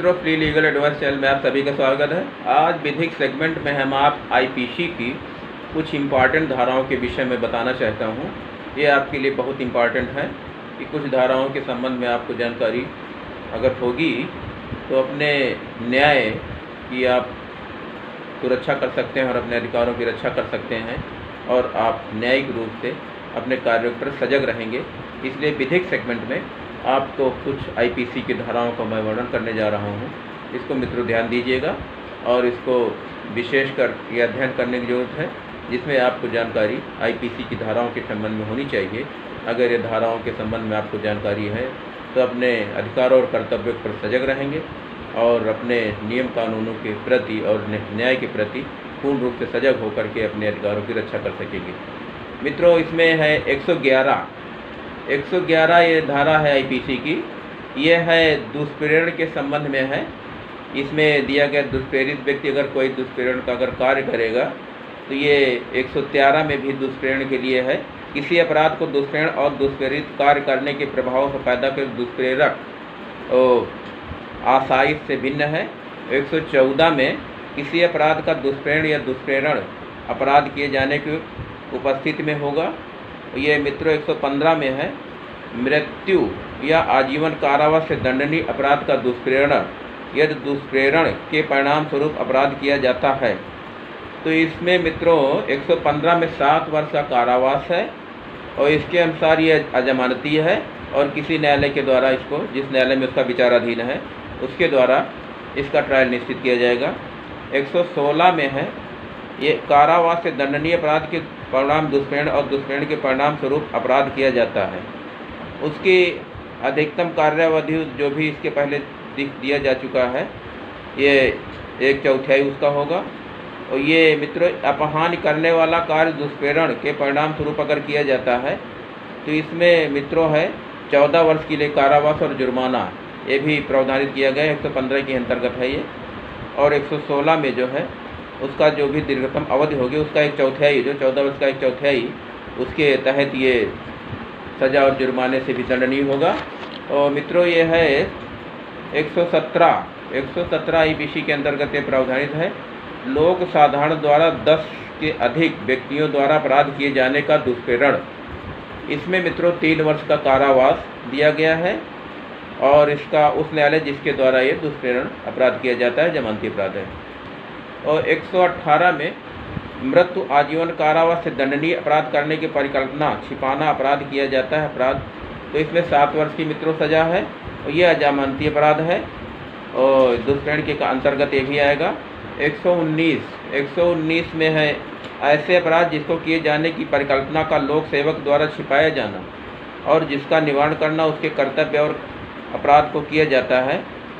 मित्रों, pre legal advice channel में आप सभी का स्वागत है। आज विधिक सेगमेंट में हम आप आईपीसी की कुछ इम्पॉर्टेंट धाराओं के विषय में बताना चाहता हूं। ये आपके लिए बहुत इम्पॉर्टेंट है कि कुछ धाराओं के संबंध में आपको जानकारी अगर होगी तो अपने न्याय की आप सुरक्षा कर सकते हैं और अपने अधिकारों की रक्षा कर सकते हैं और आप न्यायिक रूप से अपने कार्यों पर सजग रहेंगे। इसलिए विधिक सेगमेंट में आपको कुछ आईपीसी की धाराओं का मैं वर्णन करने जा रहा हूं। इसको मित्रों ध्यान दीजिएगा और इसको विशेषकर ये अध्ययन करने की ज़रूरत है, जिसमें आपको जानकारी आईपीसी की धाराओं के संबंध में होनी चाहिए। अगर ये धाराओं के संबंध में आपको जानकारी है तो अपने अधिकारों और कर्तव्यों पर सजग रहेंगे और अपने नियम कानूनों के प्रति और न्याय के प्रति पूर्ण रूप से सजग होकर के अपने अधिकारों की रक्षा कर सकेंगे। मित्रों, इसमें है 111 ये धारा है आईपीसी की। यह है दुष्प्रेरण के संबंध में है। इसमें दिया गया दुष्प्रेरित व्यक्ति अगर कोई दुष्प्रेरण का अगर कार्य करेगा तो ये 113 में भी दुष्प्रेरण के लिए है। किसी अपराध को दुष्प्रेरण और दुष्प्रेरित कार्य करने के प्रभाव से पैदा कर दुष्प्रेरक आसाइश से भिन्न है। 114 में किसी अपराध का दुष्प्रेरण या दुष्प्रेरण अपराध किए जाने की उपस्थिति में होगा। ये मित्रों 115 में है, मृत्यु या आजीवन कारावास से दंडनीय अपराध का दुष्प्रेरण यदि दुष्प्रेरण के परिणाम स्वरूप अपराध किया जाता है तो इसमें मित्रों 115 में 7 वर्ष का कारावास है और इसके अनुसार ये अजमानती है और किसी न्यायालय के द्वारा इसको, जिस न्यायालय में उसका विचाराधीन है, उसके द्वारा इसका ट्रायल निश्चित किया जाएगा। 116 में है, ये कारावास से दंडनीय अपराध के परिणाम दुष्प्रेरण और दुष्प्रेरण के परिणाम स्वरूप अपराध किया जाता है। उसकी अधिकतम कार्यावधि जो भी इसके पहले दिया जा चुका है, ये 1/4 उसका होगा। और ये मित्रों अपहानि करने वाला कार्य दुष्प्रेरण के परिणाम स्वरूप अगर किया जाता है तो इसमें मित्रों है 14 वर्ष के लिए कारावास और जुर्माना, ये भी प्रावधानित किया गया है। 115 के अंतर्गत है ये। और 116 में जो है उसका जो भी दीर्घतम अवधि होगी उसका 1/4, जो 14 वर्ष का 1/4, उसके तहत ये सज़ा और जुर्माने से भी दंडनीय होगा। और मित्रों ये है 117 आईपीसी के अंतर्गत ये प्रावधानित है। लोक साधारण द्वारा 10 के अधिक व्यक्तियों द्वारा अपराध किए जाने का दुष्प्रेरण, इसमें मित्रों 3 वर्ष का कारावास दिया गया है और इसका उस न्यायालय जिसके द्वारा ये दुष्प्रेरण अपराध किया जाता है जमानती अपराध है। और 118 में मृत्यु आजीवन कारावास से दंडनीय अपराध करने की परिकल्पना छिपाना अपराध किया जाता है अपराध, तो इसमें 7 वर्ष की मित्रों सज़ा है और यह अजमानती अपराध है और दुष्प्रेरण के अंतर्गत ये भी आएगा। 119 में है ऐसे अपराध जिसको किए जाने की परिकल्पना का लोक सेवक द्वारा छिपाया जाना और जिसका निवारण करना उसके कर्तव्य और अपराध को किया जाता है,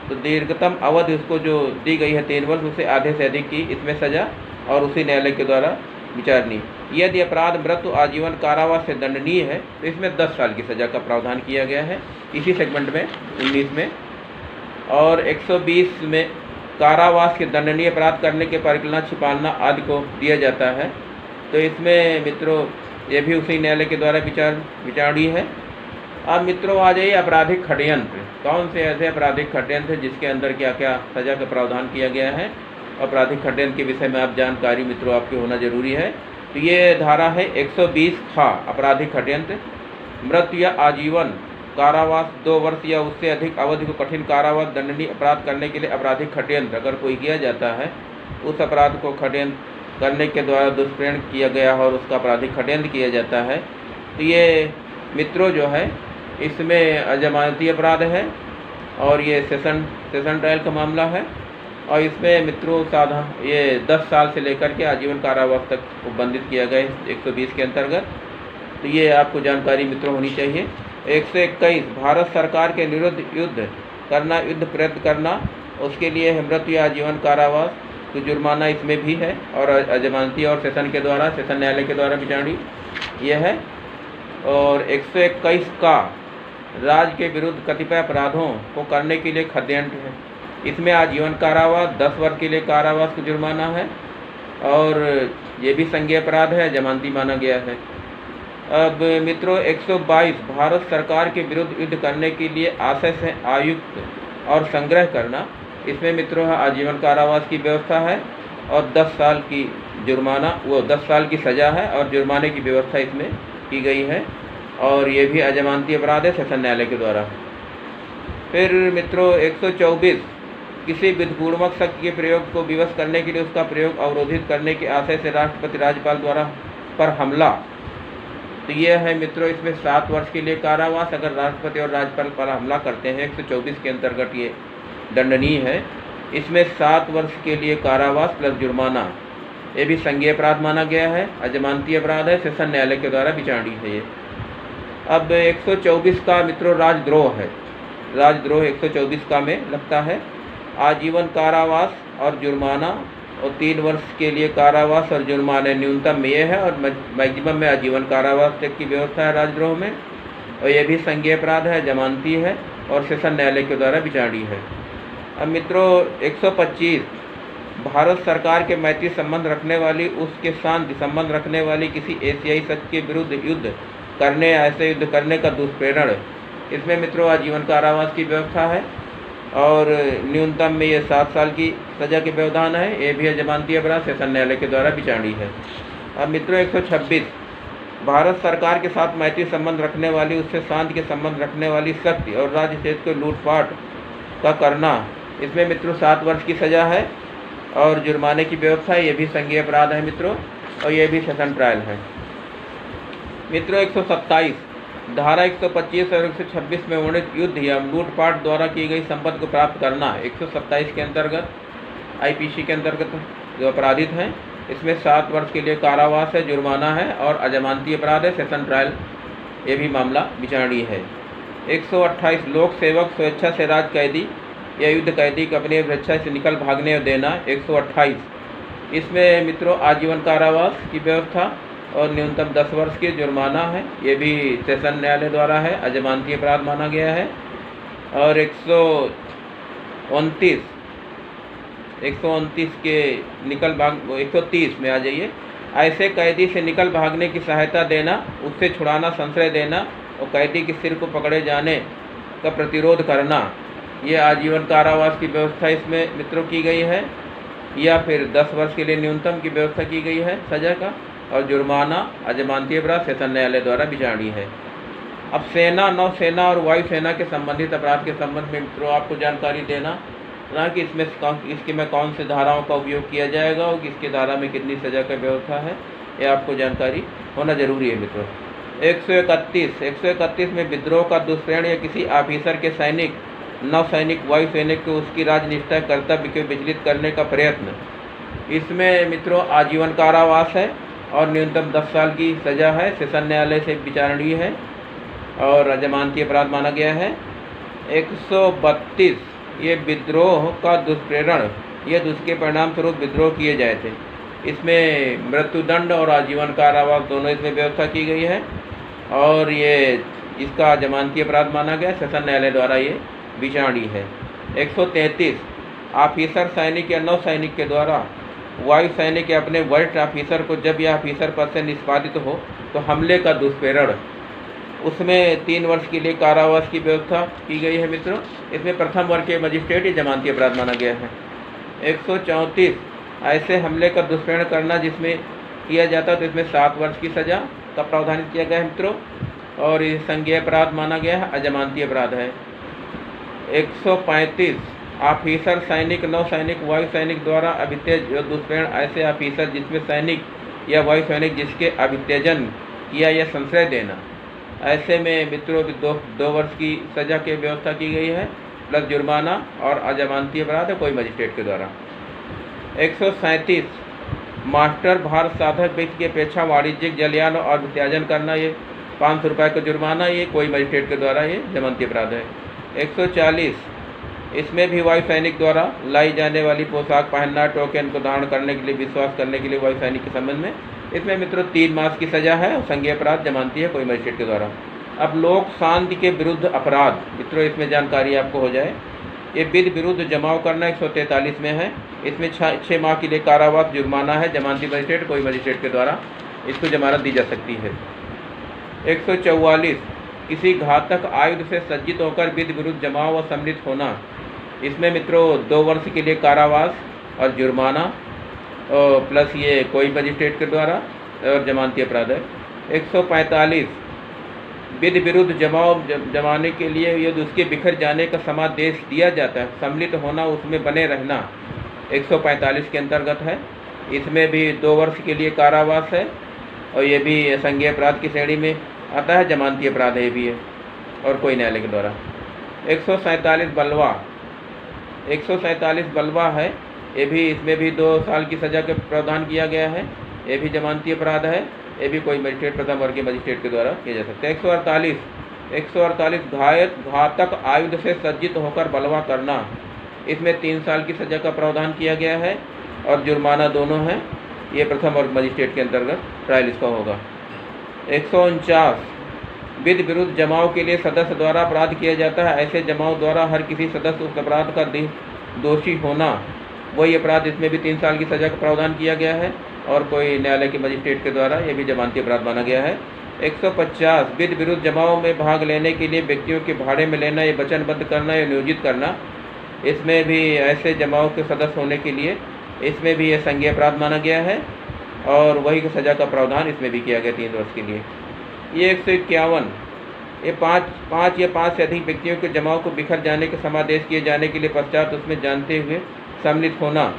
तो दीर्घतम अवधि उसको जो दी गई है 3 वर्ष, उसे आधे से अधिक की इसमें सज़ा और उसी न्यायालय के द्वारा विचारणीय। यदि अपराध मृत्यु आजीवन कारावास से दंडनीय है तो इसमें 10 साल की सज़ा का प्रावधान किया गया है इसी सेगमेंट में 19 में। और 120 में कारावास के दंडनीय अपराध करने के परिकल्पना छिपाना आदि को दिया जाता है, तो इसमें मित्रों ये भी उसी न्यायालय के द्वारा विचारणीय है। अब मित्रों आ जाइए आपराधिक षड्यंत्र। कौन से ऐसे आपराधिक षड्यंत्र जिसके अंदर क्या क्या सज़ा का प्रावधान किया गया है। आपराधिक षड्यंत्र के विषय में आप जानकारी मित्रों आपके होना जरूरी है। तो ये धारा है 120 खा आपराधिक षड्यंत्र। मृत्यु या आजीवन कारावास 2 वर्ष या उससे अधिक अवधि को कठिन कारावास दंडनीय अपराध करने के लिए आपराधिक षड्यंत्र अगर कोई किया जाता है, उस अपराध को षड्यंत्र करने के द्वारा दुष्प्रेरण किया गया और उसका आपराधिक षड्यंत्र किया जाता है, तो ये मित्रों जो है इसमें अजमानती अपराध है और ये सेशन ट्रायल का मामला है। और इसमें मित्रों ये 10 साल से लेकर के आजीवन कारावास तक उपबंधित किया गया है 120 के अंतर्गत। तो ये आपको जानकारी मित्रों होनी चाहिए। 121 भारत सरकार के विरुद्ध युद्ध प्रयत्न करना, उसके लिए है मृत्यु या आजीवन कारावास, तो जुर्माना इसमें भी है और अजमानती और सेशन न्यायालय के द्वारा विचारणीय यह है। और 121 का राज्य के विरुद्ध कतिपय अपराधों को करने के लिए षड्यंत्र है। इसमें आजीवन कारावास, 10 वर्ष के लिए कारावास का जुर्माना है और ये भी संज्ञेय अपराध है, जमानती माना गया है। अब मित्रों 122 भारत सरकार के विरुद्ध युद्ध करने के लिए आशय से आयुक्त और संग्रह करना, इसमें मित्रों आजीवन कारावास की व्यवस्था है और 10 साल की जुर्माना 10 साल की सज़ा है और जुर्माने की व्यवस्था इसमें की गई है और ये भी अजमानती अपराध है सेशन न्यायालय के द्वारा। फिर मित्रों 124 किसी विधिपूर्वक शक्ति के प्रयोग को विवश करने के लिए उसका प्रयोग अवरोधित करने के आशय से राष्ट्रपति राज्यपाल द्वारा पर हमला। तो ये है मित्रों इसमें 7 वर्ष के लिए कारावास अगर राष्ट्रपति और राज्यपाल पर हमला करते हैं। 124 के अंतर्गत ये दंडनीय है। इसमें 7 वर्ष के लिए कारावास प्लस जुर्माना, ये भी संज्ञेय अपराध माना गया है, अजमानती अपराध है, सेशन न्यायालय के द्वारा विचारणीय है ये। अब 124 का मित्रों राजद्रोह है। राजद्रोह 124 का में लगता है आजीवन कारावास और जुर्माना और 3 वर्ष के लिए कारावास और जुर्माने न्यूनतम में ये है और मैक्सिमम में आजीवन कारावास तक की व्यवस्था है राजद्रोह में और ये भी संज्ञेय अपराध है, जमानती है और सेशन न्यायालय के द्वारा विचारणीय है। अब मित्रों 125 भारत सरकार के मैत्री संबंध रखने वाली उसके शांति संबंध रखने वाली किसी एशियाई शक्ति के विरुद्ध युद्ध करने या ऐसे युद्ध करने का दुष्प्रेरण। इसमें मित्रों आजीवन कारावास की व्यवस्था है और न्यूनतम में ये 7 साल की सज़ा के व्यवधान है। ये भी जमानती अपराध सेशन न्यायालय के द्वारा विचारणीय है। अब मित्रों 126 भारत सरकार के साथ मैत्री संबंध रखने वाली उससे शांति के संबंध रखने वाली शक्ति और राज्य क्षेत्र को लूटपाट का करना। इसमें मित्रों 7 वर्ष की सज़ा है और जुर्माने की व्यवस्था है। ये भी संज्ञेय अपराध है मित्रों और ये भी सेशन ट्रायल है। मित्रों 127 धारा 125 और 126 में वर्णित युद्ध या लूटपाट द्वारा की गई संपत्ति को प्राप्त करना 127 के अंतर्गत आईपीसी के अंतर्गत जो अपराधित हैं। इसमें 7 वर्ष के लिए कारावास है, जुर्माना है और अजमानती अपराध है, सेशन ट्रायल ये भी मामला विचारणीय है। 128 लोक सेवक स्वेच्छा से राज कैदी या युद्ध कैदी को अपनी स्वेच्छा से निकल भागने देना 128। इसमें मित्रों आजीवन कारावास की व्यवस्था और न्यूनतम 10 वर्ष की जुर्माना है। ये भी सेशन न्यायालय द्वारा है, अजमानती अपराध माना गया है। और 129 के निकल भाग 130 में आ जाइए। ऐसे कैदी से निकल भागने की सहायता देना, उससे छुड़ाना, संशय देना और कैदी के सिर को पकड़े जाने का प्रतिरोध करना, ये आजीवन कारावास की व्यवस्था इसमें मित्रों की गई है या फिर 10 वर्ष के लिए न्यूनतम की व्यवस्था की गई है सजा का और जुर्माना अजमानती अपराध सेशन न्यायालय द्वारा विचारणीय है। अब सेना, नौसेना और वायुसेना के संबंधित अपराध के संबंध में मित्रों आपको जानकारी देना ना कि इसके में कौन से धाराओं का उपयोग किया जाएगा और किसके धारा में कितनी सजा का व्यवस्था है, ये आपको जानकारी होना जरूरी है मित्रों। 131 में विद्रोह का दुष्प्रेरण या किसी ऑफिसर के सैनिक, नौसैनिक, वायुसैनिक को उसकी राजनिष्ठा कर्तव्य को विचलित करने का प्रयत्न। इसमें मित्रों आजीवन कारावास है और न्यूनतम 10 साल की सज़ा है, सेशन न्यायालय से विचारणीय है और अजमानती अपराध माना गया है। 132 ये विद्रोह का दुष्प्रेरण, ये उसके परिणाम स्वरूप विद्रोह किए जाए थे। इसमें मृत्युदंड और आजीवन कारावास दोनों इसमें व्यवस्था की गई है और ये इसका जमानती अपराध माना गया, सेशन न्यायालय द्वारा ये विचारणीय है। 133 ऑफिसर सैनिक या नौसैनिक के द्वारा वायु सैनिक या अपने वरिष्ठ ऑफिसर को जब यह ऑफिसर पद से निष्पादित हो तो हमले का दुष्प्रेरण, उसमें 3 वर्ष के लिए कारावास की व्यवस्था की गई है मित्रों। इसमें प्रथम वर्ग के मजिस्ट्रेट ही जमानती अपराध माना गया है। 134 ऐसे हमले का दुष्प्रेरण करना जिसमें किया जाता तो इसमें 7 वर्ष की सज़ा का प्रावधान किया गया है मित्रों और ये संज्ञेय अपराध माना गया है, अजमानती अपराध है। 135 ऑफिसर सैनिक, नौसैनिक, वायु सैनिक द्वारा अभित्यज दुष्प्रेरण ऐसे ऑफिसर जिसमें सैनिक या वायु सैनिक जिसके अभित्यजन किया या संशय देना, ऐसे में मित्रों 2 वर्ष की सज़ा की व्यवस्था की गई है प्लस जुर्माना और अजमानती अपराध है कोई मजिस्ट्रेट के द्वारा। 137 मास्टर भारत साधक व्यक्ति की अपेक्षा वाणिज्यिक जलयान और अभित्याजन करना, ये 500 रुपये का जुर्माना, ये कोई मजिस्ट्रेट के द्वारा ये जमानती अपराध है। 140 इसमें भी वायु सैनिक द्वारा लाई जाने वाली पोशाक पहनना, टोकन को धारण करने के लिए, विश्वास करने के लिए वायु सैनिक के संबंध में, इसमें मित्रों 3 मास की सज़ा है और संज्ञेय अपराध जमानती है कोई मजिस्ट्रेट के द्वारा। अब लोक शांति के विरुद्ध अपराध मित्रों इसमें जानकारी आपको हो जाए। ये विधि विरुद्ध जमाव करना 143 में है। इसमें 6 माह के लिए कारावास, जुर्माना है, जमानती मजिस्ट्रेट कोई मजिस्ट्रेट के द्वारा इसको जमानत दी जा सकती है। 144 किसी घातक आयुध से सज्जित होकर विधि विरुद्ध जमाव व सम्मिलित होना, इसमें मित्रों 2 वर्ष के लिए कारावास और जुर्माना प्लस ये कोई मजिस्ट्रेट के द्वारा और जमानती अपराध है। 145 विधि विरुद्ध जमाने के लिए यदि उसके बिखर जाने का समादेश दिया जाता है, सम्मिलित होना, उसमें बने रहना 145 के अंतर्गत है। इसमें भी 2 वर्ष के लिए कारावास है और ये भी संज्ञेय अपराध की श्रेणी में आता है, जमानती अपराध है ये भी है और कोई न्यायालय के द्वारा। 147 बलवा, 147 बलवा है, ये भी इसमें भी 2 साल की सज़ा का प्रावधान किया गया है, ये भी जमानती अपराध है, ये भी कोई मजिस्ट्रेट प्रथम वर्ग के मजिस्ट्रेट के द्वारा किया जा सकता है। 148 घातक आयुध से सज्जित होकर बलवा करना, इसमें 3 साल की सज़ा का प्रावधान किया गया है और जुर्माना दोनों हैं, ये प्रथम वर्ग मजिस्ट्रेट के अंतर्गत ट्रायल इसका होगा। 149 विधि विरुद्ध जमाव के लिए सदस्य द्वारा अपराध किया जाता है, ऐसे जमाव द्वारा हर किसी सदस्य उस अपराध का दोषी होना, वही अपराध, इसमें भी 3 साल की सज़ा का प्रावधान किया गया है और कोई न्यायालय के मजिस्ट्रेट के द्वारा ये भी जमानती अपराध माना गया है। 150 विधि विरुद्ध जमाव में भाग लेने के लिए व्यक्तियों के भाड़े में लेना या वचनबद्ध करना या नियोजित करना, इसमें भी ऐसे जमाव के सदस्य होने के लिए इसमें भी यह संज्ञेय अपराध माना गया है और वही की सज़ा का प्रावधान इसमें भी किया गया 3 वर्ष के लिए। ये 151 ये 5 या 5 से अधिक व्यक्तियों के जमाव को बिखर जाने के समादेश किए जाने के लिए पश्चात उसमें जानते हुए सम्मिलित होना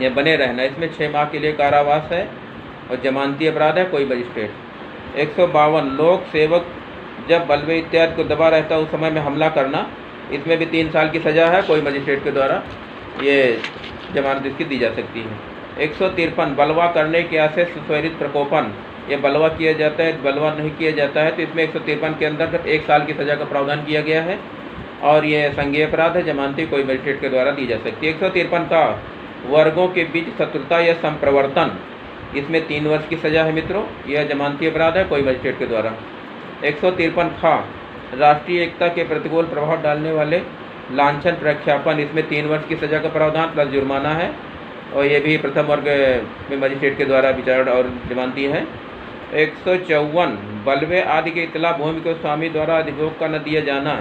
या बने रहना, इसमें 6 माह के लिए कारावास है और जमानती अपराध है, कोई मजिस्ट्रेट। 152 लोक सेवक जब बलवे इत्यादि को दबा रहता है उस समय में हमला करना, इसमें भी 3 साल की सज़ा है, कोई मजिस्ट्रेट के द्वारा ये जमानत इसकी दी जा सकती है। 153 बलवा करने के आशय से स्वरित प्रकोपन, ये बलवा किया जाता है, बलवा नहीं किया जाता है तो इसमें 153 के अंतर्गत 1 साल की सज़ा का प्रावधान किया गया है और ये संज्ञेय अपराध है, जमानती कोई मजिस्ट्रेट के द्वारा दी जा सकती है। 153 का वर्गों के बीच शत्रुता या संप्रवर्तन, इसमें 3 वर्ष की सज़ा है मित्रों, यह जमानती अपराध है, कोई मजिस्ट्रेट के द्वारा। 153 खा राष्ट्रीय एकता के प्रतिकूल प्रभाव डालने वाले लांछन प्रख्यापन, इसमें 3 वर्ष की सज़ा का प्रावधान प्लस जुर्माना है और ये भी प्रथम वर्ग में मजिस्ट्रेट के द्वारा विचार और जमानती है। 154 बलवे आदि के इतला भूमि को स्वामी द्वारा अधिभोग का न दिया जाना,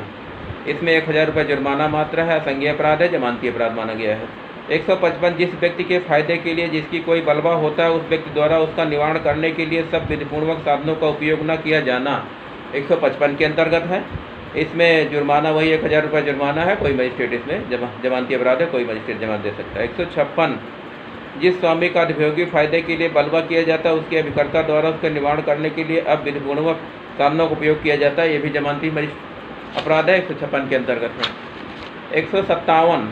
इसमें 1000 रुपये जुर्माना मात्र है, संज्ञेय अपराध है, जमानती अपराध माना गया है। 155 जिस व्यक्ति के फायदे के लिए जिसकी कोई बलवा होता है उस व्यक्ति द्वारा उसका निवारण करने के लिए सब विधिपूर्वक साधनों का उपयोग न किया जाना, 155 के अंतर्गत है, इसमें जुर्माना वही 1000 रुपये जुर्माना है, कोई मजिस्ट्रेट इसमें जमानती अपराध है, कोई मजिस्ट्रेट जमानत दे सकता है। 156 जिस स्वामी का अधिभोगी फायदे के लिए बलवा किया जाता है उसके अभिकर्ता द्वारा उसका निवारण करने के लिए अब विधिपूर्वक साधनों का उपयोग किया जाता है, ये भी जमानती अपराध है, 156 के अंतर्गत है। 157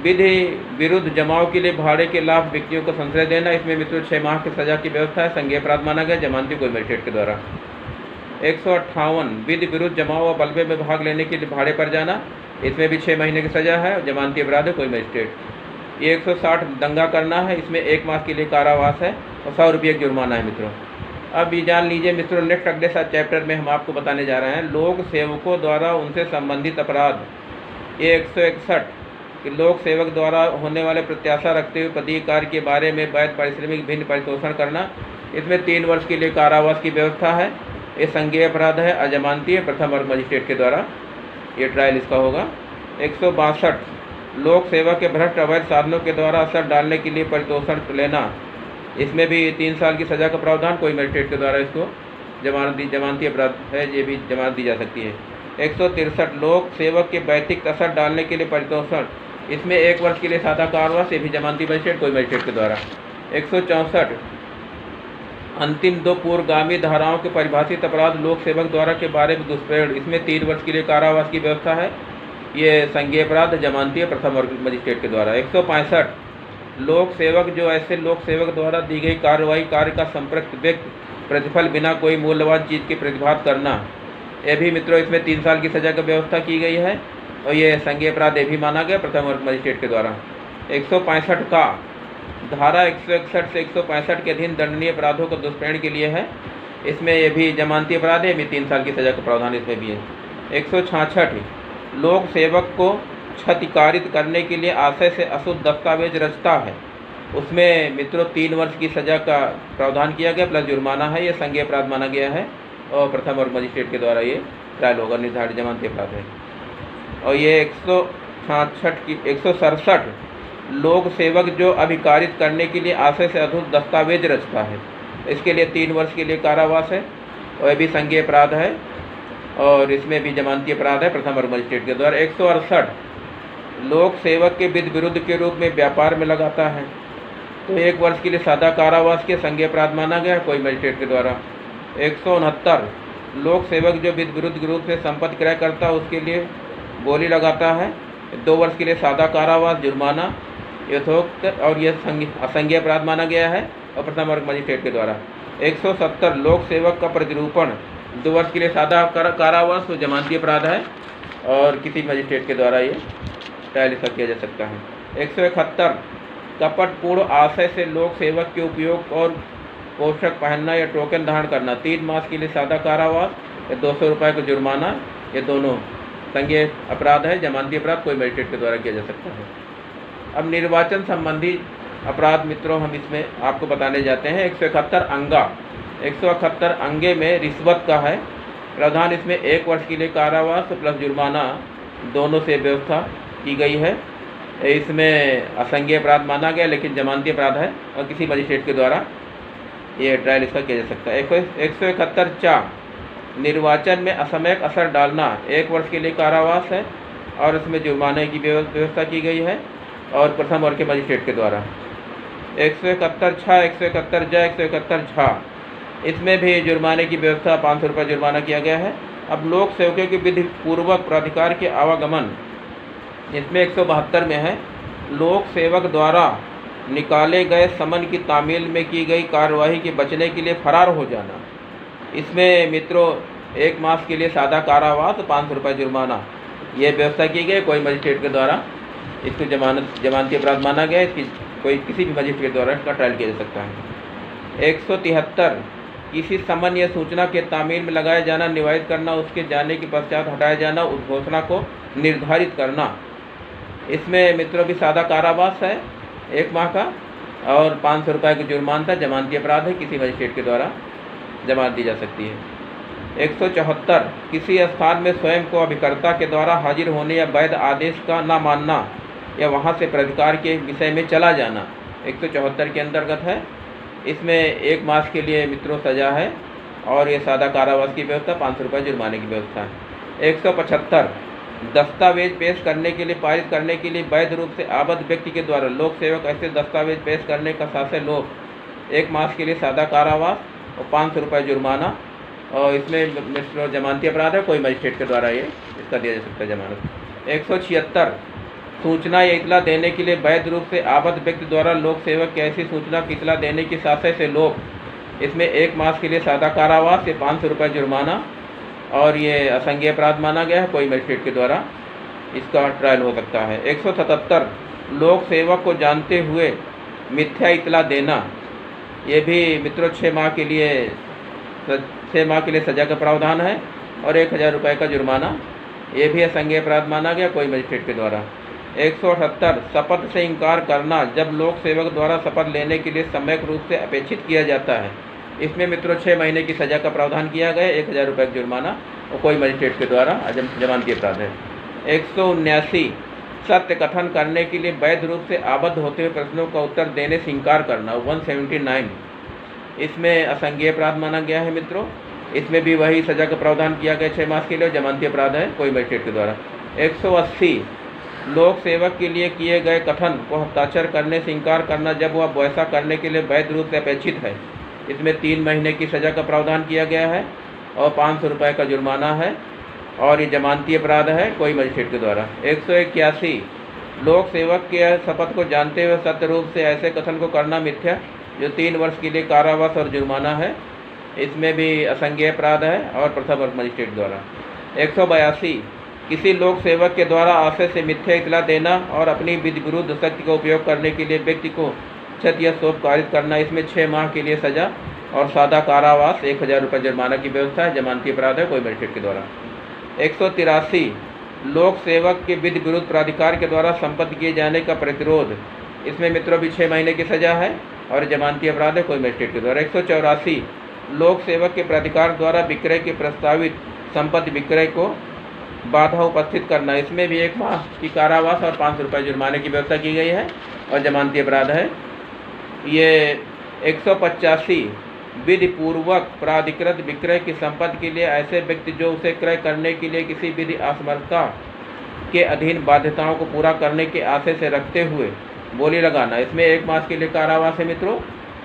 विधि विरुद्ध जमाव के लिए भाड़े के लाभ व्यक्तियों को संशय देना, इसमें मित्रों 6 माह की सज़ा की व्यवस्था है, संज्ञेय अपराध माना गया, जमानती कोई मजिस्ट्रेट के द्वारा। 158 विधि विरुद्ध जमाव व बलवे में भाग लेने के लिए भाड़े पर जाना, इसमें भी 6 महीने की सज़ा है, जमानती अपराध है, कोई मजिस्ट्रेट। ये 160 दंगा करना है, इसमें 1 माह के लिए कारावास है और 100 रुपये जुर्माना है मित्रों। अब ये जान लीजिए मित्रों, नेक्स्ट अगले चैप्टर में हम आपको बताने जा रहे हैं लोक सेवकों द्वारा उनसे संबंधित अपराध। ये 161 कि लोक सेवक द्वारा होने वाले प्रत्याशा रखते हुए पदीय कार्य के बारे में वैध पारिश्रमिक भिन्न परितोषण करना, इसमें 3 वर्ष के लिए कारावास की व्यवस्था है, ये संज्ञेय अपराध है, अजमानती है, प्रथम वर्ग मजिस्ट्रेट के द्वारा ये ट्रायल इसका होगा। 162 लोक सेवा के भ्रष्ट अवैध साधनों के द्वारा असर डालने के लिए परितोषण लेना, इसमें भी 3 साल की सज़ा का प्रावधान, कोई मजिस्ट्रेट के द्वारा इसको जमानती अपराध है, ये भी जमानत दी जा सकती है। 163 लोक सेवक के वैयक्तिक असर डालने के लिए परितोषण, इसमें 1 वर्ष के लिए सादा कारावास, ये भी जमानती मजिस्ट्रेट कोई मजिस्ट्रेट के द्वारा। 164 अंतिम 2 पूर्वगामी धाराओं के परिभाषित अपराध लोक सेवक द्वारा के बारे में दुष्प्रयोग, इसमें 3 वर्ष के लिए कारावास की व्यवस्था है, ये संज्ञेय अपराध जमानती है, प्रथम वर्ग मजिस्ट्रेट के द्वारा। 165 लोक सेवक जो ऐसे लोक सेवक द्वारा दी गई कार्य का संपर्क व्यक्ति प्रतिफल बिना कोई मूल्यवान चीज़ के प्रतिभाग करना, ये भी मित्रों इसमें 3 साल की सज़ा की व्यवस्था की गई है और ये संज्ञेय अपराध ये भी माना गया प्रथम वर्ग मजिस्ट्रेट के द्वारा। 165 का धारा 161 से 165 के अधीन दंडनीय अपराधों को दुष्प्रेरण के लिए है, इसमें ये भी जमानती अपराध है, ये भी 3 साल की सज़ा का प्रावधान इसमें भी है। 166 लोक सेवक को क्षतिकारित करने के लिए आशय से अशुद्ध दस्तावेज रचता है, उसमें मित्रों 3 वर्ष की सज़ा का प्रावधान किया गया प्लस जुर्माना है, ये संज्ञेय अपराध माना गया है और प्रथम वर्ग मजिस्ट्रेट के द्वारा ये ट्रायल होगा, निर्धारित जमानती अपराध है। और ये 66 की 167 लोक सेवक जो अभिकारित करने के लिए आशय से अधूर दस्तावेज रचता है, इसके लिए 3 वर्ष के लिए कारावास है और यह भी संज्ञेय अपराध है और इसमें भी जमानती अपराध है प्रथम वर्ग मजिस्ट्रेट के द्वारा। 168 लोक सेवक के विधि विरुद्ध के रूप में व्यापार में लगाता है, तो 1 वर्ष के लिए सादा कारावास के संज्ञेय अपराध माना गया कोई मजिस्ट्रेट के द्वारा। 169 लोक सेवक जो विधि विरुद्ध के रूप से संपत्ति क्रय करता है उसके लिए बोली लगाता है, 2 वर्ष के लिए सादा कारावास, जुर्माना यथोक्त और यह असंज्ञेय अपराध माना गया है और प्रथम वर्ग मजिस्ट्रेट के द्वारा। 170 लोक सेवक का प्रतिरूपण 2 वर्ष के लिए सादा कारावास तो जमानती अपराध है और किसी मजिस्ट्रेट के द्वारा ये ट्रायल इसका किया जा सकता है। 171 कपटपूर्ण आशय से लोक सेवक के उपयोग और पोषक पहनना या टोकन धारण करना, 3 मास के लिए सादा कारावास या 200 रुपये का जुर्माना, ये दोनों संज्ञेय अपराध है, जमानती अपराध कोई मजिस्ट्रेट के द्वारा किया जा सकता है। अब निर्वाचन संबंधी अपराध मित्रों हम इसमें आपको बताने जाते हैं। 171 अंगा, 171 अंगे में रिश्वत का है प्रावधान, इसमें 1 वर्ष के लिए कारावास प्लस जुर्माना दोनों से व्यवस्था की गई है। इसमें असंज्ञेय अपराध माना गया लेकिन जमानती अपराध है और किसी मजिस्ट्रेट के द्वारा ये ट्रायल इसका किया जा सकता है। 171 चा निर्वाचन में असमयक असर डालना, 1 वर्ष के लिए कारावास है और इसमें जुर्माने की व्यवस्था की गई है और प्रथम वर्ग के मजिस्ट्रेट के द्वारा। 171 छा, 171 जा, 171 झा, इसमें भी जुर्माने की व्यवस्था 500 रुपये जुर्माना किया गया है। अब लोक सेवकों के विधि पूर्वक प्राधिकार के आवागमन, इसमें 172 में है लोक सेवक द्वारा निकाले गए समन की तामील में की गई कार्यवाही के बचने के लिए फरार हो जाना, इसमें मित्रों 1 मास के लिए सादा कारावास 500 रुपये जुर्माना ये व्यवस्था की गई कोई मजिस्ट्रेट के द्वारा, इसको जमानती अपराध माना गया, इसकी कोई किसी भी मजिस्ट्रेट द्वारा इसका ट्रायल किया जा सकता है। 173 किसी समन या सूचना के तामील में लगाया जाना, निवारित करना, उसके जाने के पश्चात हटाया जाना, उस घोषणा को निर्धारित करना, इसमें मित्रों भी सादा कारावास है 1 माह का और 500 रुपये का जुर्माना था, जमानती अपराध है, किसी मजिस्ट्रेट के द्वारा जमानत दी जा सकती है। 174 किसी स्थान में स्वयं को अभिकर्ता के द्वारा हाजिर होने या वैध आदेश का न मानना या वहां से प्राधिकार के विषय में चला जाना, 174 के अंतर्गत है, इसमें 1 मास के लिए मित्रों सजा है और ये सादा कारावास की व्यवस्था, 500 रुपये जुर्माने की व्यवस्था है। 175 दस्तावेज पेश करने के लिए पारित करने के लिए वैध रूप से आबद्ध व्यक्ति के द्वारा लोक सेवक ऐसे दस्तावेज पेश करने का शासन लोक, 1 मास के लिए सादा कारावास और 500 रुपये जुर्माना और इसमें मित्रों जमानती अपराध है, कोई मजिस्ट्रेट के द्वारा ये इसका दिया जा सकता है जमानत। 176 सूचना या इतला देने के लिए वैध रूप से आबद्ध व्यक्ति द्वारा लोक सेवक की ऐसी सूचना की इतला देने की शासन से लोक, इसमें 1 मास के लिए सादा कारावास या 500 रुपये जुर्माना और ये असंज्ञेय अपराध माना गया है, कोई मजिस्ट्रेट के द्वारा इसका ट्रायल हो सकता है। 177 लोक सेवक को जानते हुए मिथ्या इतला देना, ये भी मित्रों 6 माह के लिए सजा का प्रावधान है और 1000 रुपये का जुर्माना, ये भी असंज्ञेय अपराध माना गया, कोई मजिस्ट्रेट के द्वारा। 178 शपथ से इनकार करना, जब लोक सेवक द्वारा शपथ लेने के लिए सम्यक रूप से अपेक्षित किया जाता है, इसमें मित्रों 6 महीने की सजा का प्रावधान किया गया, 1000 रुपये का जुर्माना और कोई मजिस्ट्रेट के द्वारा जमानती अपराध है। 179 सत्य कथन करने के लिए वैध रूप से आबद्ध होते हुए प्रश्नों का उत्तर देने से इनकार करना, 179, इसमें असंज्ञेय अपराध माना गया है मित्रों, इसमें भी वही सजा का प्रावधान किया गया 6 मास के लिए, जमानती अपराध है, कोई मजिस्ट्रेट के द्वारा। 180 लोक सेवक के लिए किए गए कथन को हस्ताक्षर करने से इनकार करना, जब वह वैसा करने के लिए वैध रूप से अपेक्षित है, इसमें 3 महीने की सजा का प्रावधान किया गया है और 500 रुपये का जुर्माना है और ये जमानती अपराध है, कोई मजिस्ट्रेट के द्वारा। 181 लोक सेवक के शपथ को जानते हुए सत्य रूप से ऐसे कथन को करना मिथ्या, जो 3 वर्ष के लिए कारावास और जुर्माना है, इसमें भी असंज्ञेय अपराध है और प्रथम वर्ग मजिस्ट्रेट द्वारा। 182 किसी लोक सेवक के द्वारा आशय से मिथ्या इतला देना और अपनी विधि विरुद्ध शक्ति का उपयोग करने के लिए व्यक्ति को क्षत या शोभ कारित करना, इसमें 6 माह के लिए सजा और सादा कारावास 1000 रुपये जुर्माना की व्यवस्था है, जमानती अपराध है, कोई मजिस्ट्रेट के द्वारा। 183 लोक सेवक के विधि विरुद्ध प्राधिकार के द्वारा संपत्ति किए जाने का प्रतिरोध, इसमें मित्रों भी 6 महीने की सजा है और जमानती अपराध है, कोई मजिस्ट्रेट के द्वारा। 184 लोक सेवक के प्राधिकार द्वारा विक्रय के प्रस्तावित संपत्ति विक्रय को बाधा उपस्थित करना, इसमें भी 1 माह की कारावास और 500 रुपये जुर्माने की व्यवस्था की गई है और जमानती अपराध है। ये 185 विधि पूर्वक प्राधिकृत विक्रय की संपत्ति के लिए ऐसे व्यक्ति जो उसे क्रय करने के लिए किसी विधि असमर्थता के अधीन बाध्यताओं को पूरा करने के आशय से रखते हुए बोली लगाना, इसमें 1 मास के लिए कारावास है मित्रों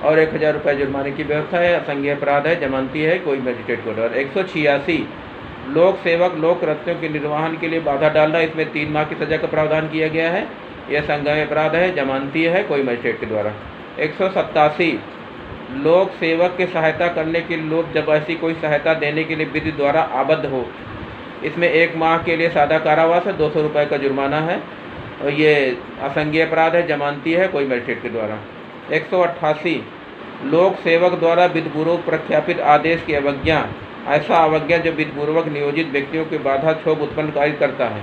और 1000 रुपये जुर्माने की व्यवस्था है। असंज्ञेय अपराध है, जमानती है, कोई मजिस्ट्रेट कोर्ट। और 186 लोक सेवक लोक कृत्यों के निर्वहन के लिए बाधा डालना, इसमें 3 माह की सजा का प्रावधान किया गया है। यह संज्ञेय अपराध है, जमानती है, कोई मजिस्ट्रेट के द्वारा। 187 लोक सेवक की सहायता करने के लिए लोग जब ऐसी कोई सहायता देने के लिए विधि द्वारा आबद्ध हो, इसमें 1 माह के लिए सादा कारावास है, 200 रुपये का जुर्माना है और ये असंज्ञेय अपराध है, जमानती है, कोई मजिस्ट्रेट के द्वारा। 188 लोक सेवक द्वारा विधिपूर्वक प्रख्यापित आदेश की अवज्ञा, ऐसा अवज्ञा जो विधिपूर्वक नियोजित व्यक्तियों की बाधा क्षोभ उत्पन्न करता है,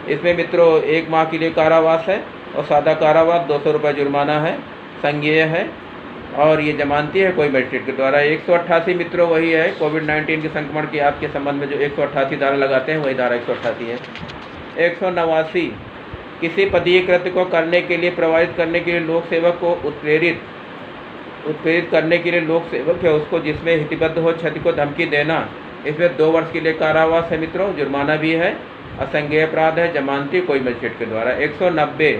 इसमें मित्रों 1 माह के लिए कारावास है और सादा कारावास 200 रुपये जुर्माना है, संज्ञेय है और ये जमानती है, कोई मजिस्ट्रेट के द्वारा। 188 मित्रों वही है कोविड-19 के संक्रमण की आपके संबंध में जो 188 धारा लगाते हैं, वही धारा 188 है। 189 किसी पदीय कृत्य को करने के लिए प्रभावित करने के लिए लोक सेवक को उत्प्रेरित करने के लिए लोक सेवक है उसको जिसमें हितबद्ध हो क्षति को धमकी देना, इसमें 2 वर्ष के लिए कारावास है मित्रों, जुर्माना भी है, असंज्ञेय अपराध है, जमानती, कोई मजिस्ट्रेट के द्वारा। 190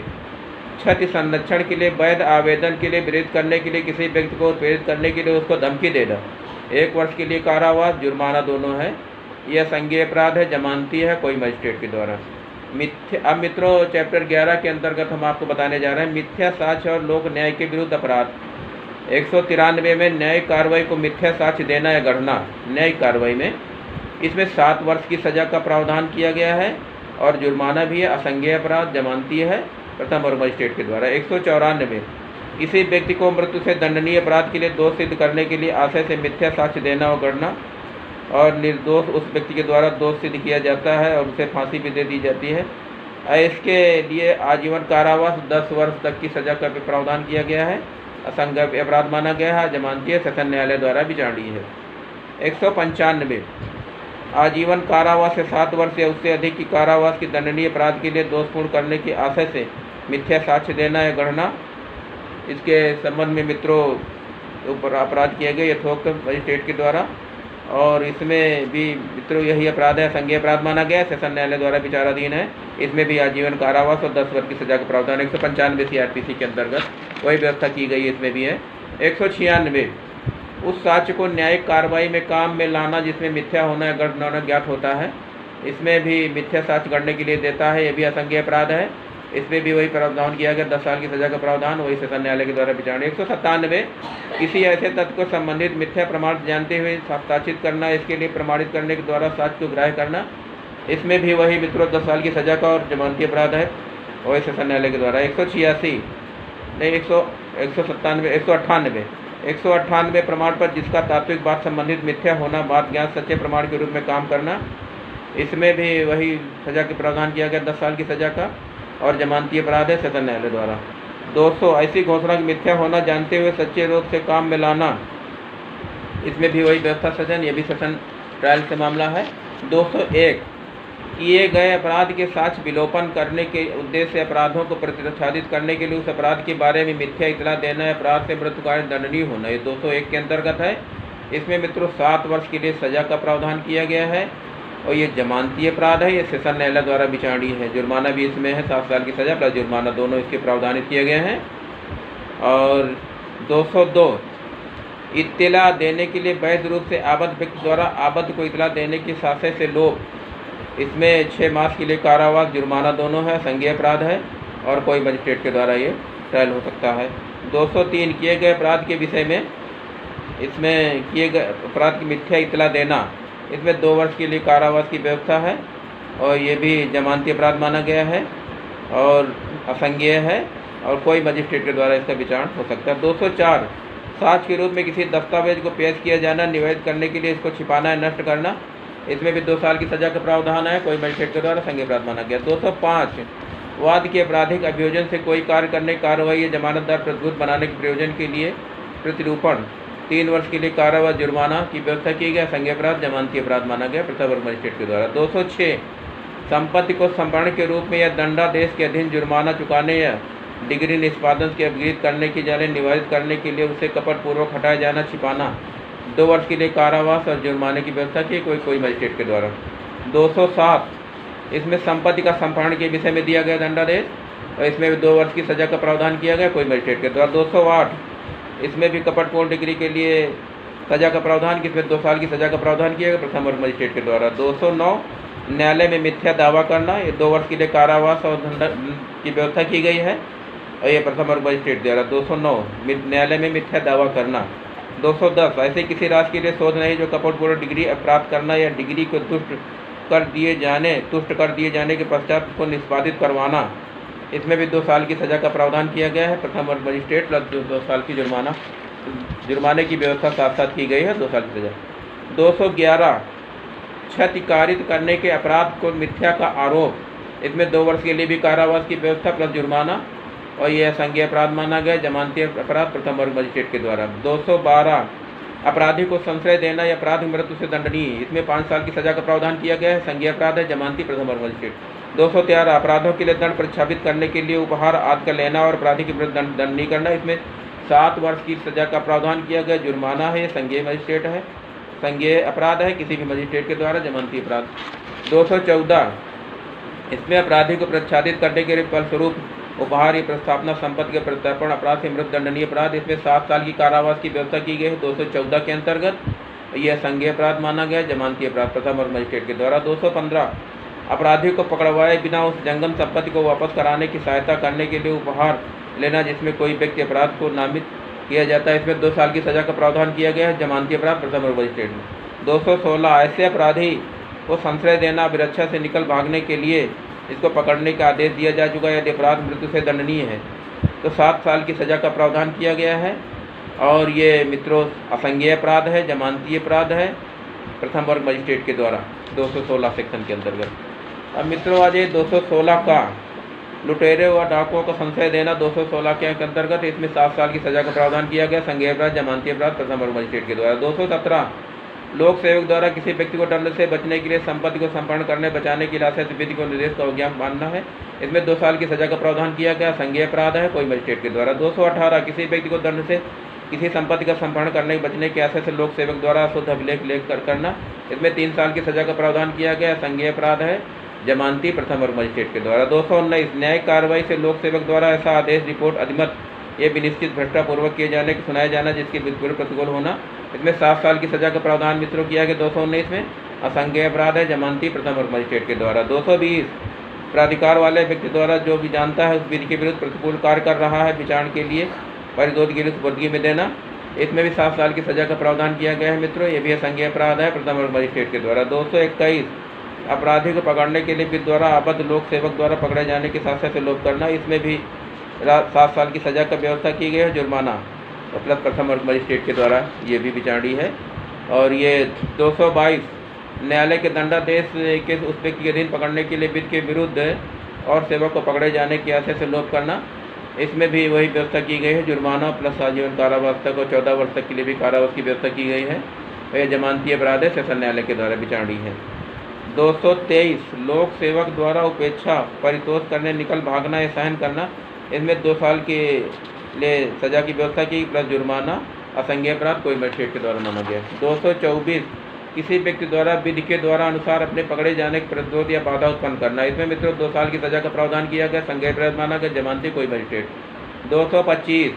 क्षति संरक्षण के लिए वैध आवेदन के लिए विरोध करने के लिए किसी व्यक्ति को उत्प्रेरित करने के लिए उसको धमकी देना, 1 वर्ष के लिए कारावास, जुर्माना दोनों है, यह संज्ञेय अपराध है, जमानती है, कोई मजिस्ट्रेट के द्वारा। अब मित्रों चैप्टर 11 के अंतर्गत हम आपको बताने जा रहे हैं मिथ्या साक्ष्य और लोक न्याय के विरुद्ध अपराध। 193 में न्यायिक कार्रवाई को मिथ्या साक्ष्य देना या गढ़ना, न्यायिक कार्रवाई में इसमें 7 वर्ष की सजा का प्रावधान किया गया है और जुर्माना भी है, असंज्ञेय अपराध, जमानती है, प्रथम और मजिस्ट्रेट के द्वारा। 194 किसी व्यक्ति को मृत्यु से दंडनीय अपराध के लिए दोष सिद्ध करने के लिए आशय से मिथ्या साक्ष्य देना और गढ़ना और निर्दोष उस व्यक्ति के द्वारा दोष सिद्ध किया जाता है और उसे फांसी भी दे दी जाती है, इसके लिए आजीवन कारावास 10 वर्ष तक की सजा का प्रावधान किया गया है, असंज्ञेय अपराध माना गया है, जमानती है, सेशन न्यायालय द्वारा विचारणीय है। 195 आजीवन कारावास से 7 वर्ष या उससे अधिक की कारावास की दंडनीय अपराध के लिए दोषपूर्ण करने के आशय से मिथ्या साक्ष्य देना या गढ़ना, इसके संबंध में मित्रों ऊपर अपराध किए गए यथोक्त मजिस्ट्रेट के द्वारा और इसमें भी मित्रों यही अपराध है, संज्ञेय अपराध माना गया है, सेशन न्यायालय द्वारा विचाराधीन है, इसमें भी आजीवन कारावास और 10 वर्ष की सजा का प्रावधान 195 CRPC के अंतर्गत वही व्यवस्था की गई, इसमें भी है। 196 उस साक्ष्य को न्यायिक कार्रवाई में काम में लाना जिसमें मिथ्या होना या गढ़ होना ज्ञात होता है, इसमें भी मिथ्या साक्ष्य गढ़ने के लिए देता है, यह भी असंज्ञेय अपराध है, इसमें भी वही प्रावधान किया गया, 10 साल की सजा का प्रावधान, वही सेशन न्यायालय के द्वारा विचारणीय। 197 किसी ऐसे तथ्य को संबंधित मिथ्या प्रमाण जानते हुए हस्ताक्षरित करना, इसके लिए प्रमाणित करने के द्वारा साक्ष्य को ग्राह्य करना, इसमें भी वही मित्रों 10 साल की सजा का और जमानती अपराध है, वही सेशन न्यायालय के द्वारा। 198 प्रमाण पर जिसका तात्विक बात संबंधित मिथ्या होना बात ज्ञात सच्चे प्रमाण के रूप में काम करना, इसमें भी वही सजा के प्रावधान किया गया, 10 साल की सजा का और जमानती अपराध है, सेशन न्यायालय द्वारा। 200 ऐसी घोषणा की मिथ्या होना जानते हुए सच्चे रोग से काम में लाना, इसमें भी वही व्यवस्था सजन, यह भी सेशन ट्रायल से मामला है। 201 किए गए अपराध के साक्ष्य विलोपन करने के उद्देश्य से अपराधों को प्रतिच्छादित करने के लिए उस अपराध के बारे में मिथ्या इतला देना, अपराध से मृत्युकारण दंडनीय होना, ये 201 के अंतर्गत है। इसमें मित्रों 7 वर्ष के लिए सजा का प्रावधान किया गया है और ये जमानती अपराध है, ये सेशन न्यायालय द्वारा विचारणीय है, जुर्माना भी इसमें है, 7 साल की सजा प्लस जुर्माना दोनों इसके प्रावधानित किए गए हैं। और 202 इत्तला देने के लिए वैध रूप से आबद्ध व्यक्ति द्वारा आबद्ध को इत्तला देने की साशय से लोभ, इसमें 6 मास के लिए कारावास, जुर्माना दोनों है, संज्ञेय अपराध है और कोई मजिस्ट्रेट के द्वारा ये ट्रायल हो सकता है। 203 किए गए अपराध के विषय में, इसमें किए गए अपराध की मिथ्या इत्तला देना, इसमें 2 वर्ष के लिए कारावास की व्यवस्था है और ये भी जमानती अपराध माना गया है और असंज्ञेय है और कोई मजिस्ट्रेट के द्वारा इसका विचारण हो सकता है। 204 साक्ष्य के रूप में किसी दस्तावेज को पेश किया जाना, निवेदित करने के लिए इसको छिपाना या नष्ट करना, इसमें भी 2 साल की सजा का प्रावधान है, कोई मजिस्ट्रेट के द्वारा संज्ञेय अपराध माना गया। 205 वाद के आपराधिक अभियोजन से कोई कार्य करने, कार्रवाई या जमानतदार प्रतिभूत बनाने के प्रयोजन के लिए प्रतिरूपण, 3 वर्ष के लिए कारावास, जुर्माना की व्यवस्था की गई, संज्ञेय अपराध, जमानती अपराध माना गया, प्रथम वर्ग मजिस्ट्रेट के द्वारा। 206 संपत्ति को संभरण के रूप में या दंडादेश के अधीन जुर्माना चुकाने या डिग्री निष्पादन के अपगृहित करने की जाने निवारित करने के लिए उसे कपटपूर्वक हटाया जाना, छिपाना, 2 वर्ष के लिए कारावास और जुर्माने की व्यवस्था की कोई मजिस्ट्रेट के द्वारा। 207 इसमें संपत्ति का संभरण के विषय में दिया गया दंडादेश और इसमें भी 2 वर्ष की सजा का प्रावधान किया गया कोई मजिस्ट्रेट के द्वारा। 208 इसमें भी कपटपूर्ण डिग्री के लिए सजा का प्रावधान की, इसमें 2 साल की सजा का प्रावधान किया गया प्रथम वर्ग मजिस्ट्रेट के द्वारा। 209 न्यायालय में मिथ्या दावा करना, ये 2 वर्ष के लिए कारावास और दंड की व्यवस्था की गई है और ये प्रथम वर्ग मजिस्ट्रेट द्वारा। 209 न्यायालय में मिथ्या दावा करना। 210 ऐसे किसी राशि के लिए शोध नहीं जो कपटपूर्ण डिग्री प्राप्त करना या डिग्री को तुष्ट कर दिए जाने के पश्चात को निष्पादित करवाना, इसमें भी 2 साल की सजा का प्रावधान किया गया है प्रथम वर्ग मजिस्ट्रेट प्लस 2 साल की जुर्माने की व्यवस्था साथ साथ की गई है, 2 साल की सजा। 211 क्षतिकारित करने के अपराध को मिथ्या का आरोप, इसमें 2 वर्ष के लिए भी कारावास की व्यवस्था प्लस जुर्माना और यह संज्ञेय अपराध माना गया, जमानती अपराध प्रथम वर्ग मजिस्ट्रेट के द्वारा। 212 अपराधी को संशय देना या अपराध मृत्यु से दंडनीय, इसमें 5 साल की सजा का प्रावधान किया गया है, संज्ञेय अपराध है, जमानती प्रथम वर्ग मजिस्ट्रेट। 213 अपराधों के लिए दंड प्रतिच्छापित करने के लिए उपहार आदि का लेना और अपराधी के विरुद्ध दंड नहीं करना, इसमें 7 वर्ष की सजा का प्रावधान किया गया, जुर्माना है, संज्ञेय मजिस्ट्रेट है, संज्ञेय अपराध है किसी भी मजिस्ट्रेट के द्वारा, जमानती अपराध। 214 इसमें अपराधी को प्रच्छादित करने के फलस्वरूप उपहार या प्रस्थापना संपत्ति के प्रत्यर्पण अपराध से मृत्यु दंडनीय अपराध, इसमें 7 साल की कारावास की व्यवस्था की गई है 214 के अंतर्गत, यह संज्ञेय अपराध माना गया, जमानती अपराध प्रथम वर्ग मजिस्ट्रेट के द्वारा। 215 अपराधी को पकड़वाए बिना उस जंगम संपत्ति को वापस कराने की सहायता करने के लिए उपहार लेना जिसमें कोई व्यक्ति अपराध को नामित किया जाता है, इसमें 2 साल की सजा का प्रावधान किया गया है, जमानती अपराध प्रथम वर्ग मजिस्ट्रेट में। 216 ऐसे अपराधी को संशय देना, अभिरक्षा से निकल भागने के लिए इसको पकड़ने का आदेश दिया जा चुका है, यदि अपराध मृत्यु से दंडनीय है तो 7 साल की सजा का प्रावधान किया गया है और ये मित्रों असंज्ञेय अपराध है, जमानती अपराध है प्रथम वर्ग मजिस्ट्रेट के द्वारा 216 सेक्शन के अंतर्गत। अब मित्रों आज ये 216 का लुटेरे व डाकुओं को संशय देना 216 के अंतर्गत, इसमें 7 साल की सजा का प्रावधान किया गया, संज्ञेय अपराध, जमानती अपराध प्रथम वर्ग मजिस्ट्रेट के द्वारा। 217 लोक सेवक द्वारा किसी व्यक्ति को दंड से बचने के लिए संपत्ति को संपन्न करने बचाने की इलाके से विधि को निर्देश का अज्ञान मानना है, इसमें 2 साल की सजा का प्रावधान किया गया, संज्ञेय अपराध है कोई मजिस्ट्रेट के द्वारा। 218 किसी व्यक्ति को दंड से किसी संपत्ति का संपन्न करने बचने के आशय से लोक सेवक द्वारा अशुद्ध अभिलेख लेख करना, इसमें 3 साल की सजा का प्रावधान किया गया, संज्ञेय अपराध है, जमानती प्रथम वर्ग मजिस्ट्रेट के द्वारा। 219 न्यायिक कार्रवाई से लोक सेवक द्वारा ऐसा आदेश रिपोर्ट अधिमत ये विनिश्चित भ्रष्टापूर्वक किए जाने को सुनाया जाना जिसके विरुद्ध प्रतिकूल होना, इसमें 7 साल की सजा का प्रावधान मित्रों किया गया 219 में, असंज्ञेय अपराध है, जमानती प्रथम वर्ग मजिस्ट्रेट के द्वारा। 220 प्राधिकार वाले व्यक्ति द्वारा जो भी जानता है उस विधि के विरुद्ध प्रतिकूल कार्य कर रहा है विचारण के लिए परिदोष के लिए सुपुर्दगी में देना, इसमें भी 7 साल की सजा का प्रावधान किया गया है मित्रों, ये भी असंज्ञेय अपराध है प्रथम वर्ग मजिस्ट्रेट के द्वारा। 221 अपराधी को पकड़ने के लिए विधि द्वारा आबद्ध लोक सेवक द्वारा पकड़े जाने के साथ साथ लोप करना, इसमें भी 7 साल की सजा का व्यवस्था की गई है, जुर्माना प्लस प्रथम वर्ग मजिस्ट्रेट के द्वारा ये भी विचारणी है। और ये 222 न्यायालय के दंडादेश के उस व्यक्ति के अधीन पकड़ने के लिए विधि के विरुद्ध और सेवक को पकड़े जाने के आशय से लोप करना, इसमें भी वही व्यवस्था की गई है, जुर्माना प्लस आजीवन कारावास तक और 14 वर्ष तक के लिए भी कारावास की व्यवस्था की गई है, यह जमानती अपराध है, सेशन न्यायालय के द्वारा विचारणी है। 223 लोक सेवक द्वारा उपेक्षा परितोष करने निकल भागना या सहन करना, इसमें 2 साल के लिए सजा की व्यवस्था की प्लस जुर्माना, असंज्ञेय अपराध कोई मजिस्ट्रेट के द्वारा माना गया। 224 किसी व्यक्ति द्वारा विधि के द्वारा अनुसार अपने पकड़े जाने के प्रतिरोध या बाधा उत्पन्न करना, इसमें मित्रों 2 साल की सजा का प्रावधान किया गया, संज्ञेय अपराध माना गया, जमानती कोई मजिस्ट्रेट। 225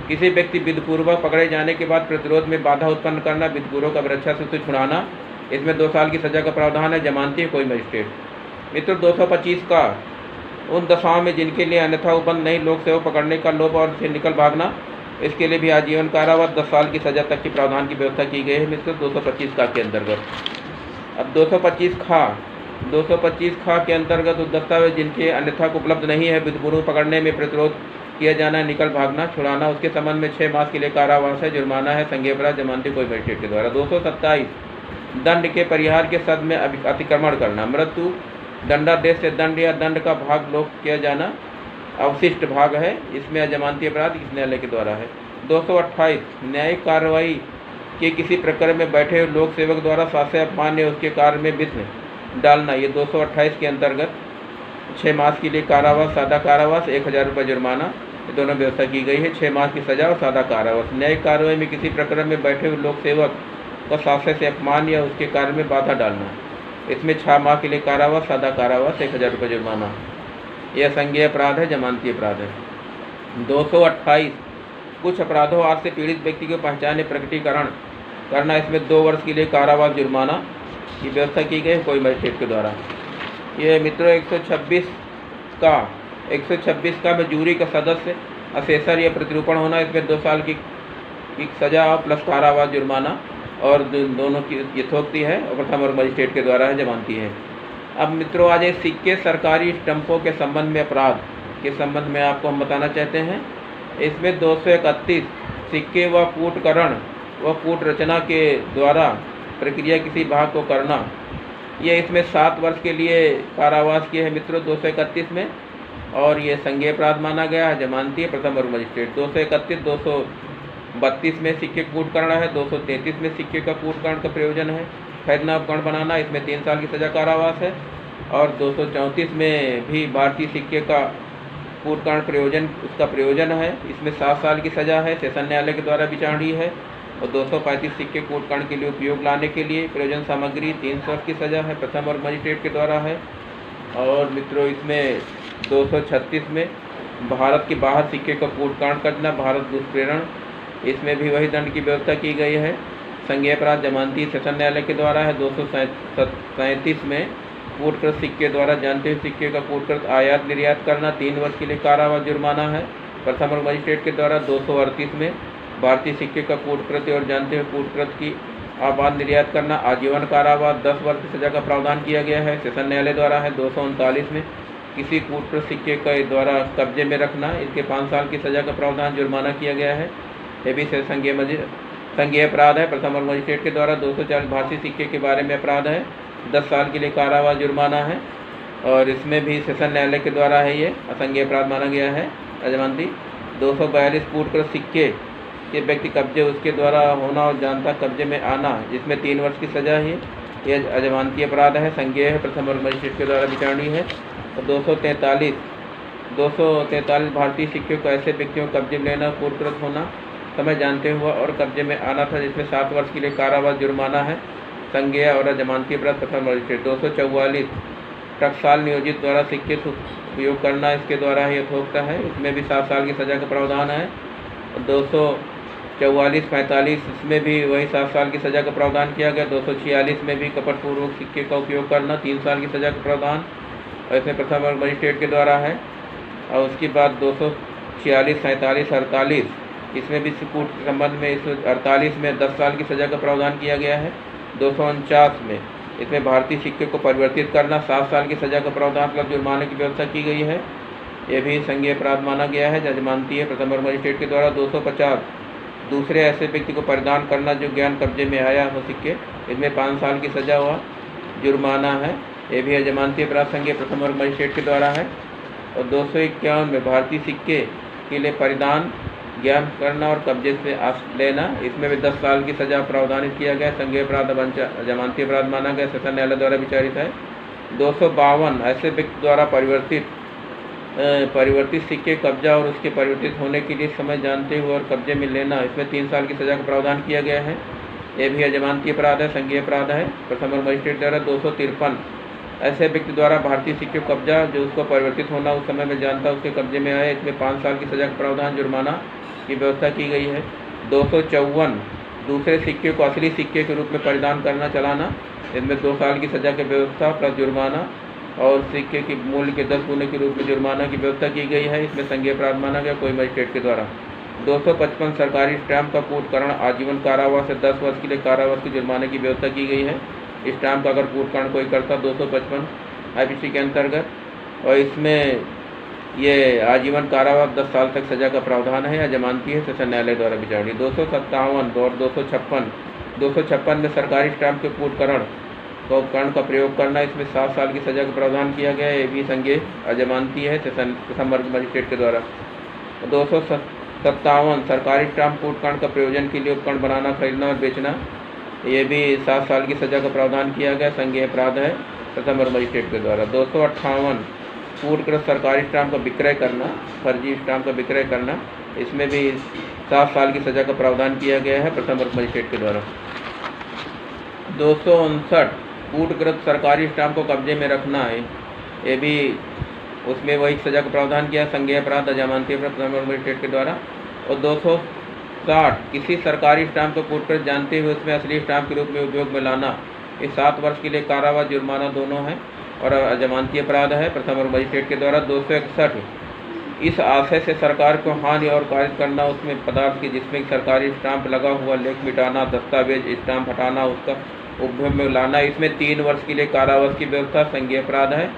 किसी व्यक्ति विधिपूर्वक पकड़े जाने के बाद प्रतिरोध में बाधा उत्पन्न करना, विधिपूर्वक अभिरक्षा से उसे छुड़ाना, इसमें 2 साल की सजा का प्रावधान है, जमानती कोई मजिस्ट्रेट। मित्रों 225 का उन दशाओं में जिनके लिए अन्यथा उपबंध नहीं लोक सेवक पकड़ने का लोभ और से निकल भागना, इसके लिए भी आजीवन कारावास 10 साल की सजा तक की प्रावधान की व्यवस्था की गई है मित्रों 225 का के अंतर्गत। अब 225 खा के अंतर्गत उस दस्तावेज जिनके अन्यथा को उपलब्ध नहीं है विधिपूर्वक पकड़ने में प्रतिरोध किया जाना, निकल भागना, छुड़ाना, उसके संबंध में 6 मास के लिए कारावास है, जुर्माना है, संज्ञेय अपराध, जमानती कोई मजिस्ट्रेट के द्वारा। 227 दंड के परिहार के सद में अतिक्रमण करना, मृत्यु दंडादेश से दंड या दंड का भाग लोप किया जाना अवशिष्ट भाग है, इसमें जमानती अपराध इस न्यायालय के द्वारा है। 228 न्यायिक कार्रवाई के किसी प्रकरण में बैठे लोक सेवक द्वारा शास्य अपमान या उसके कार्य में विघ्न डालना, ये 228 के अंतर्गत 6 मास के लिए कारावास, सादा कारावास, 1000 रुपये जुर्माना, ये दोनों व्यवस्था की गई है। 6 मास की सजा और सादा कारावास। न्यायिक कार्रवाई में किसी प्रकरण में बैठे हुए लोक सेवक को शासन से अपमान या उसके कार्य में बाधा डालना, इसमें 6 माह के लिए कारावास, सादा कारावास, 1000 रुपये जुर्माना। यह संज्ञेय अपराध है, जमानती अपराध है। 228 कुछ अपराधों आज से पीड़ित व्यक्ति को पहचान या प्रकटीकरण करना, इसमें 2 वर्ष के लिए कारावास जुर्माना की व्यवस्था की गई कोई मजिस्ट्रेट के द्वारा। ये मित्रों 126 का में जूरी का सदस्य, असेसर या प्रतिरूपण होना, इसमें 2 साल की सजा प्लस कारावास जुर्माना और दोनों की यथोक्ति है और प्रथम वर्ग मजिस्ट्रेट के द्वारा है, जमानती है। अब मित्रों आज एक सिक्के सरकारी स्टंपों के संबंध में अपराध के संबंध में आपको हम बताना चाहते हैं। इसमें 231 सिक्के व कूटकरण व कूट रचना के द्वारा प्रक्रिया किसी भाग को करना, ये इसमें 7 वर्ष के लिए कारावास की है मित्रों 231 में, और ये संज्ञेय अपराध माना गया है, जमानती है प्रथम वर्ग मजिस्ट्रेट। 231 232 में सिक्के कूटकरण है, 233 में सिक्के का कूटकरण का प्रयोजन है, खरीदना उपकरण बनाना, इसमें 3 साल की सजा कारावास है, और 234 में भी भारतीय सिक्के का कूटकरण उसका प्रयोजन है, इसमें 7 साल की सजा है, सेशन न्यायालय के द्वारा विचारणीय है। और 235 सिक्के कूटकरण के लिए उपयोग लाने के लिए प्रयोजन सामग्री 300 की सजा है, प्रथम वर्ग मजिस्ट्रेट के द्वारा है। और मित्रों इसमें 236 में भारत के बाहर सिक्के का कूटकरण करना, भारत दुष्प्रेरण, इसमें भी वही दंड की व्यवस्था की गई है, संज्ञेय अपराध, जमानती सेशन न्यायालय के द्वारा है। 237 में कूटकृत सिक्के द्वारा जानते हुए सिक्के का कूटकृत आयात निर्यात करना, 3 वर्ष के लिए कारावास जुर्माना है, प्रथम वर्ग मजिस्ट्रेट के द्वारा। 238 में भारतीय सिक्के का कूटकृत और जानते हुए कूटकृत की आपात निर्यात करना, आजीवन कारावास, 10 वर्ष की सजा का प्रावधान किया गया है, सेशन न्यायालय द्वारा है। 239 में किसी कूटकृत सिक्के के द्वारा कब्जे में रखना, इसके 5 साल की सजा का प्रावधान जुर्माना किया गया है, ये भी संज्ञेय अपराध है, प्रथम वर्ग मजिस्ट्रेट के द्वारा। 240 भारतीय सिक्के के बारे में अपराध है, 10 साल के लिए कारावास जुर्माना है, और इसमें भी सेशन न्यायालय के द्वारा है, ये असंज्ञेय अपराध माना गया है, अजमानती। 242 कूटकृत सिक्के के व्यक्ति कब्जे उसके द्वारा होना और जानता कब्जे में आना, जिसमें 3 वर्ष की सजा है, यह अजमानती अपराध है, संज्ञेय है, प्रथम वर्ग मजिस्ट्रेट के द्वारा विचारणीय है। और 243 भारतीय सिक्कों को ऐसे व्यक्तियों को कब्जे में लेना, कूटकृत होना, समय जानते हुआ और कब्जे में आना था, जिसमें 7 वर्ष के लिए कारावास जुर्माना है, संज्ञेय और जमानती अपराध, प्रथम मजिस्ट्रेट। 244 टकसाल नियोजित द्वारा सिक्के उपयोग करना, इसके द्वारा ही यथोक्त है, इसमें भी 7 साल की सजा का प्रावधान है। 244-45 इसमें भी वही 7 साल की सजा का प्रावधान किया गया। 246 में भी कपटपूर्वक सिक्के का उपयोग करना, 3 साल की सजा का प्रावधान, और इसमें प्रथम वर्ग मजिस्ट्रेट के द्वारा है। और उसके बाद 246, 47, 48 इसमें भी कूट के संबंध में 48 में 10 साल की सजा का प्रावधान किया गया है। 249 में इसमें भारतीय सिक्के को परिवर्तित करना, 7 साल की सजा का प्रावधान प्लस जुर्माने की व्यवस्था की गई है, यह भी संज्ञेय अपराध माना गया है, जमानती है, प्रथम वर्ग मजिस्ट्रेट के द्वारा। 250 दूसरे ऐसे व्यक्ति को परिधान करना जो ज्ञान कब्जे में आया हो सिक्के, इसमें 5 साल की सजा हुआ जुर्माना है, यह भी है जमानती अपराध, संज्ञेय, प्रथम वर्ग मजिस्ट्रेट के द्वारा है। और 251 में भारतीय सिक्के के लिए परिधान, ज्ञान करना और कब्जे से लेना, इसमें भी 10 साल की सजा प्रावधानित किया गया, संज्ञेय अपराध, जमानती अपराध माना गया, सेशन न्यायालय द्वारा विचारित है। 252 ऐसे व्यक्ति द्वारा परिवर्तित सिक्के कब्जा और उसके परिवर्तित होने के लिए समय जानते हुए और कब्जे में लेना, इसमें 3 साल की सजा का प्रावधान किया गया है, यह भी है जमानती अपराध है, संज्ञेय अपराध है, प्रथम वर्ग मजिस्ट्रेट द्वारा। 253 ऐसे व्यक्ति द्वारा भारतीय सिक्के कब्जा जो उसको परिवर्तित होना उस समय में जानता उसके कब्जे में आया, इसमें 5 साल की सजा का प्रावधान, जुर्माना की व्यवस्था की गई है। 254 दूसरे सिक्के को असली सिक्के के रूप में परिधान करना, चलाना, इसमें 2 साल की सजा की व्यवस्था प्लस जुर्माना और सिक्के के मूल्य के 10 गुने के रूप में जुर्माना की व्यवस्था की गई है, इसमें संज्ञेय अपराध माना गया कोई मजिस्ट्रेट के द्वारा। 255 सरकारी स्टैम्प का कूटकरण, आजीवन कारावास से 10 वर्ष के लिए कारावास की जुर्माने की व्यवस्था की गई है, स्टैम्प का अगर कूटकरण कोई करता 255 IPC के अंतर्गत, और इसमें ये आजीवन कारावास 10 साल तक सजा का प्रावधान है या जमानती है, सेशन न्यायालय द्वारा विचारणीय। 257 और 256 में सरकारी स्टैम्प के कूटकरण का उपकरण का प्रयोग करना, इसमें 7 साल की सजा का प्रावधान किया गया है, ये भी संज्ञेय अजमानती है, सेशन प्रथम वर्ग मजिस्ट्रेट के द्वारा। 257 सरकारी स्टैम्प कूटकरण का प्रयोजन के लिए उपकरण बनाना, खरीदना और बेचना, ये भी 7 साल की सज़ा का प्रावधान किया गया, संज्ञेय अपराध है प्रथम वर्ग मजिस्ट्रेट के द्वारा। 258 कूटकृत सरकारी स्टाम्प का विक्रय करना, फर्जी स्टाम्प का विक्रय करना, इसमें भी 7 साल की सज़ा का प्रावधान किया गया है प्रथम वर्ग मजिस्ट्रेट के द्वारा। 259 कूटकृत सरकारी स्टाम्प को कब्जे में रखना है, ये भी उसमें वही सज़ा का प्रावधान किया, संज्ञेय अपराध अजामती अपराध प्रथम वर्ग मजिस्ट्रेट के द्वारा। और 260 किसी सरकारी स्टाम्प को कूटकृत जानते हुए उसमें असली स्टाम्प के रूप में उपयोग में लाना, ये 7 वर्ष के लिए कारावास जुर्माना दोनों है और अजामती अपराध है प्रथम वर्ग मजिस्ट्रेट के द्वारा। 261 इस आशय से सरकार को हानि और कारित करना उसमें पदार्थ की जिसमें सरकारी स्टाम्प लगा हुआ लेख मिटाना, दस्तावेज स्टाम्प हटाना, उसका उपयोग में लाना, इसमें 3 वर्ष के लिए कारावास की व्यवस्था, संज्ञेय अपराध है,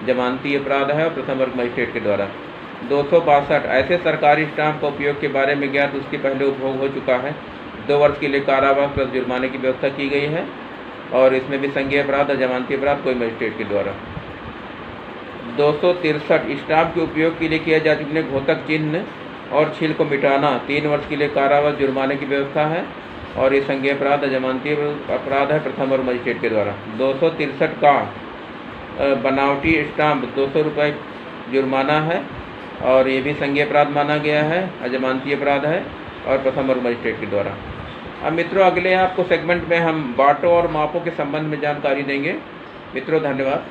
जमानती अपराध है और प्रथम वर्ग मजिस्ट्रेट के द्वारा। 262 ऐसे सरकारी स्टाम्प का उपयोग के बारे में ज्ञात उसके पहले उपभोग हो चुका है, 2 वर्ष के लिए कारावास प्लस जुर्माने की व्यवस्था की गई है और इसमें भी संज्ञेय अपराध जमानती अपराध कोई मजिस्ट्रेट के द्वारा। 263 स्टाम्प के उपयोग के लिए किए जा चुके घोतक चिन्ह और छील को मिटाना, 3 वर्ष के लिए कारावास जुर्माने की व्यवस्था है और ये संज्ञेय अपराध जमानती अपराध है प्रथम वर्ग मजिस्ट्रेट के द्वारा। 263 का बनावटी स्टाम्प 200 रुपये जुर्माना है और ये भी संज्ञेय अपराध माना गया है, अजमानती अपराध है और प्रथम वर्ग मजिस्ट्रेट के द्वारा। अब मित्रों अगले आपको सेगमेंट में हम बाटों और मापों के संबंध में जानकारी देंगे। मित्रों धन्यवाद।